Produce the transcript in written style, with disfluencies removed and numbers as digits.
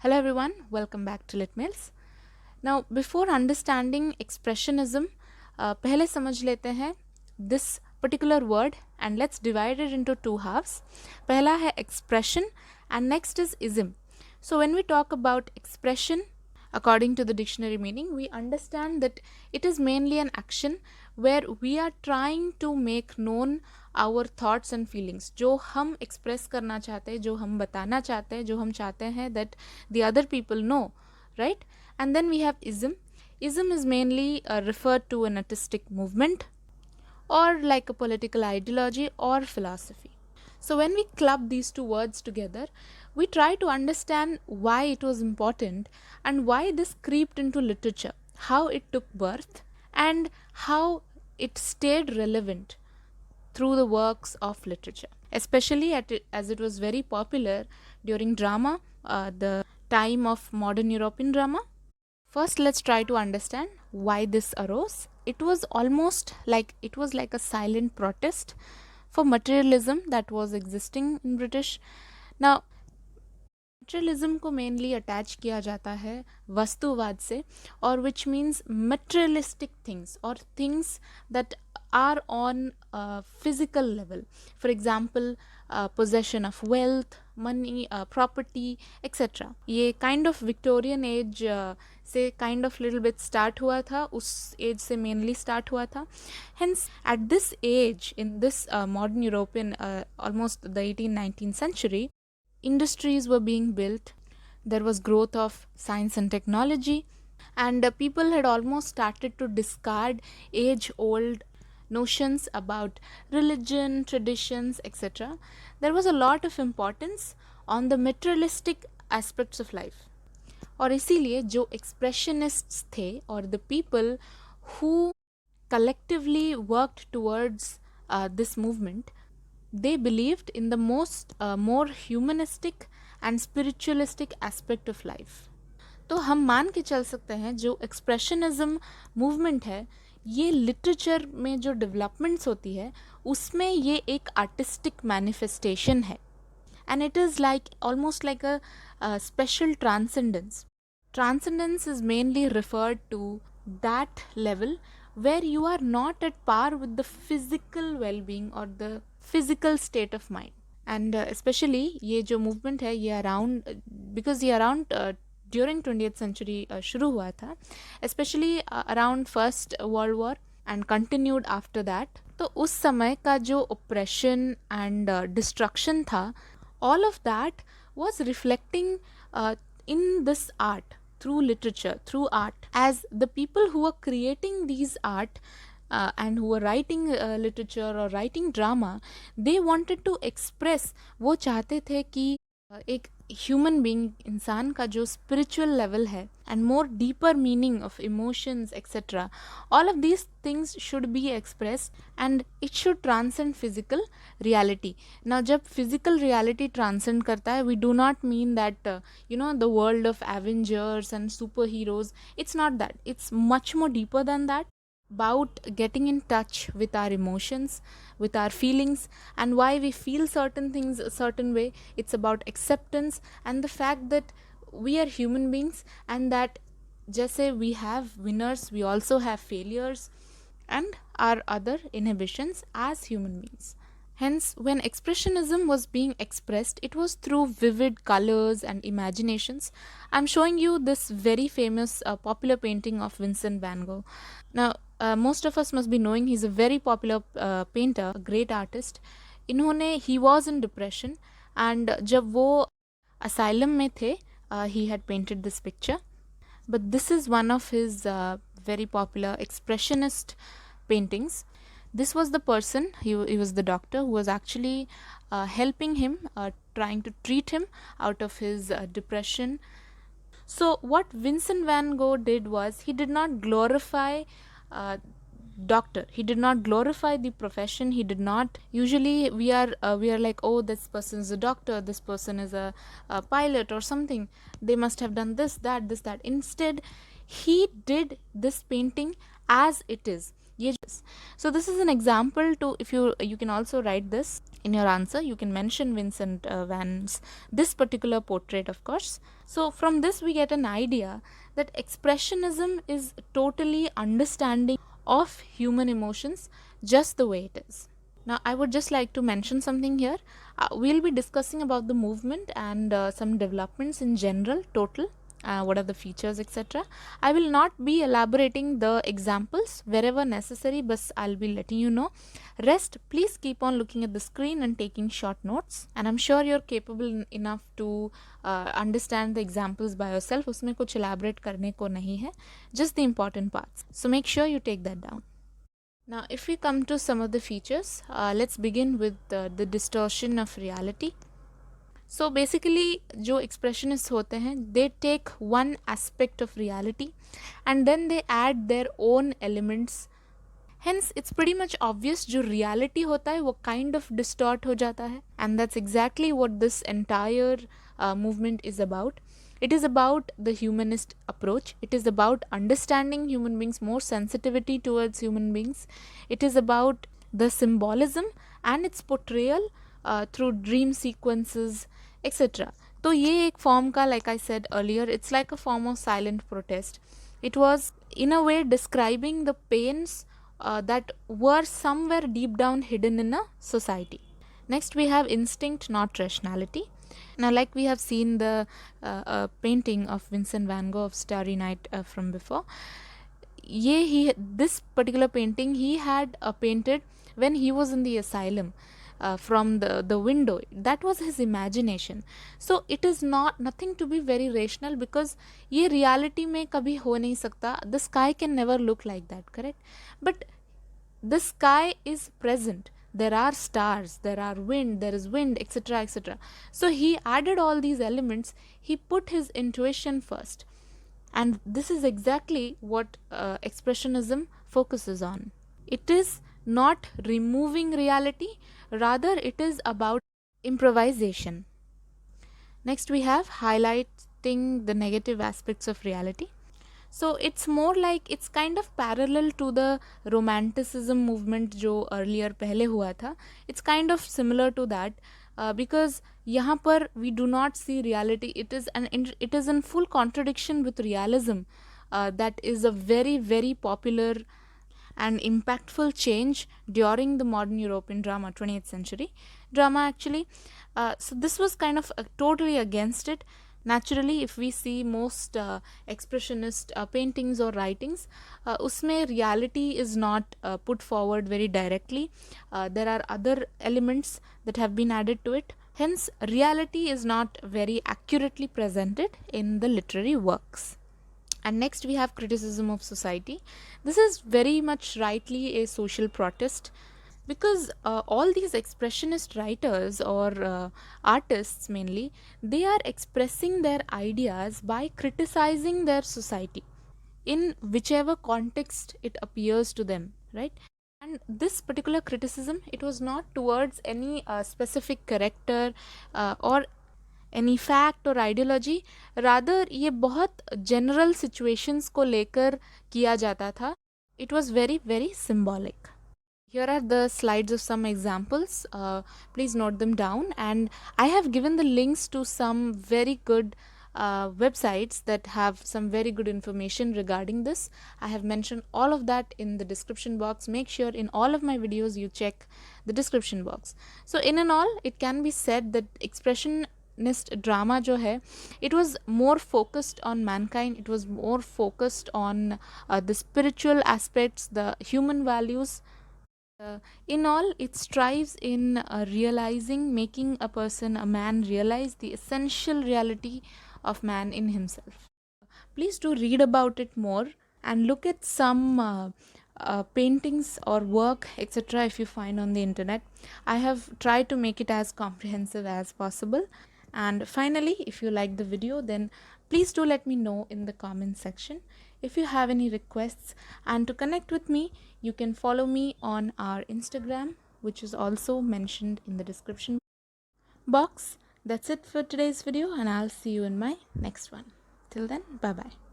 Hello everyone, welcome back to Litmails. Now, before understanding expressionism, पहले समझ लेते हैं this particular word and let's divide it into two halves. पहला है expression and next is ism. So when we talk about expression, according to the dictionary meaning, we understand that it is mainly an action where we are trying to make known our thoughts and feelings. जो हम express करना चाहते हैं, जो हम बताना चाहते हैं, जो हम चाहते हैं that the other people know, right? And then we have ism. Ism is mainly referred to an artistic movement or like a political ideology or philosophy. So when we club these two words together, we try to understand why it was important and why this creeped into literature, how it took birth, and how it stayed relevant through the works of literature, especially as it was very popular during drama, the time of modern European drama. First, let's try to understand why this arose. It was like a silent protest for materialism that was existing in British. Now, materialism को mainly attach किया जाता है वस्तुवाद से, और which means materialistic things और things that are on physical level. For example possession of wealth, money, property etcetera. ये kind of Victorian age से kind of little bit start हुआ था, उस एज से मेनली स्टार्ट हुआ था. Hence at this age in this modern European almost the 18th-19th century, industries were being built, there was growth of science and technology, and people had almost started to discard age old notions about religion, traditions, etc. There was a lot of importance on the materialistic aspects of life. और इसीलिए जो expressionists थे और the people who collectively worked towards this movement, they believed in the more humanistic and spiritualistic aspect of life. तो हम मान के चल सकते हैं जो एक्सप्रेशनिज्म मूवमेंट है, ये लिटरेचर में जो डेवलपमेंट्स होती है उसमें ये एक आर्टिस्टिक मैनिफेस्टेशन है, and it is like almost like a special transcendence. Transcendence is mainly referred to that level where you are not at par with the physical well-being or the physical state of mind. And especially ये जो movement है ये around because ये around during 20th century शुरू हुआ था, especially around First World War and continued after that. तो उस समय का जो oppression and destruction था, all of that was reflecting in this art, through literature, through art, as the people who were creating these art and who were writing literature or writing drama, they wanted to express, वो चाहते थे कि एक human being, इंसान का जो spiritual level है and more deeper meaning of emotions etcetera, all of these things should be express and it should transcend physical reality. ना जब फिजिकल रियलिटी ट्रांसेंड करता है, we do not mean that the world of Avengers and super heroes. It's not that, it's much more deeper than that, about getting in touch with our emotions, with our feelings, and why we feel certain things a certain way. It's about acceptance and the fact that we are human beings, and that जैसे we have winners, we also have failures and our other inhibitions as human beings. Hence, when expressionism was being expressed, it was through vivid colors and imaginations. I'm showing you this very famous popular painting of Vincent van Gogh. Now, most of us must be knowing he's a very popular painter, a great artist. He was in depression, and जब वो asylum में थे, he had painted this picture. But this is one of his very popular expressionist paintings. This was the person, he was the doctor who was actually helping him, trying to treat him out of his depression. So what Vincent van Gogh did was, he did not glorify doctor, he did not glorify the profession. He did not, usually we are like, oh, this person is a doctor, this person is a pilot or something, they must have done this, that. Instead, he did this painting as it is, So this is an example to, if you can also write this in your answer, you can mention Vincent Van's this particular portrait, of course. So from this we get an idea that expressionism is totally understanding of human emotions just the way it is. Now I would just like to mention something here. We'll be discussing about the movement and some developments in general, total, what are the features, etc. I will not be elaborating the examples wherever necessary, but I'll be letting you know. Rest, please keep on looking at the screen and taking short notes, and I'm sure you're capable enough to understand the examples by yourself. उसमें कुछ elaborate करने को नहीं है, just the important parts. So make sure you take that down. Now if we come to some of the features, let's begin with the distortion of reality. So basically जो expressionists होते हैं, they take one aspect of reality and then they add their own elements. Hence it's pretty much obvious जो reality होता है वो kind of distort हो जाता है, and that's exactly what this entire movement is about. It is about the humanist approach. It is about understanding human beings, more sensitivity towards human beings. It is about the symbolism and its portrayal through dream sequences, etc. तो ये एक form का, like I said earlier, it's like a form of silent protest. It was in a way describing the pains that were somewhere deep down hidden in a society. Next we have instinct, not rationality. Now like we have seen the painting of Vincent van Gogh of Starry Night from before, this particular painting he had painted when he was in the asylum. From the window, that was his imagination. So it is nothing to be very rational, because ये reality में कभी हो नहीं सकता. The sky can never look like that, correct? But the sky is present. There are stars, there are wind, there is wind, etc., etc. So he added all these elements. He put his intuition first, and this is exactly what expressionism focuses on. It is not removing reality, rather it is about improvisation. Next we have highlighting the negative aspects of reality. So it's more like, it's kind of parallel to the romanticism movement जो earlier पहले हुआ था. It's kind of similar to that, because यहाँ पर we do not see reality. It is in full contradiction with realism. That is a very, very popular and impactful change during the modern European drama, 20th century drama actually. So this was kind of totally against it. Naturally, if we see most expressionist paintings or writings, usme reality is not put forward very directly. There are other elements that have been added to it. Hence, reality is not very accurately presented in the literary works. And next we have criticism of society. This is very much rightly a social protest, because all these expressionist writers or artists mainly, they are expressing their ideas by criticizing their society in whichever context it appears to them, right? And this particular criticism, it was not towards any specific character or any fact or ideology, rather ये बहुत general situations को लेकर किया जाता था. It was very, very symbolic. Here are the slides of some examples. Please note them down, and I have given the links to some very good websites that have some very good information regarding this. I have mentioned all of that in the description box. Make sure in all of my videos you check the description box. So in and all, it can be said that expressionist drama जो है, it was more focused on mankind. It was more focused on the spiritual aspects, the human values. In all, it strives in realizing, making a person, a man, realize the essential reality of man in himself. Please do read about it more and look at some paintings or work, etc. if you find on the internet. I have tried to make it as comprehensive as possible. And finally, if you like the video, then please do let me know in the comment section if you have any requests. And to connect with me, you can follow me on our Instagram, which is also mentioned in the description box. That's it for today's video, and I'll see you in my next one. Till then, bye bye.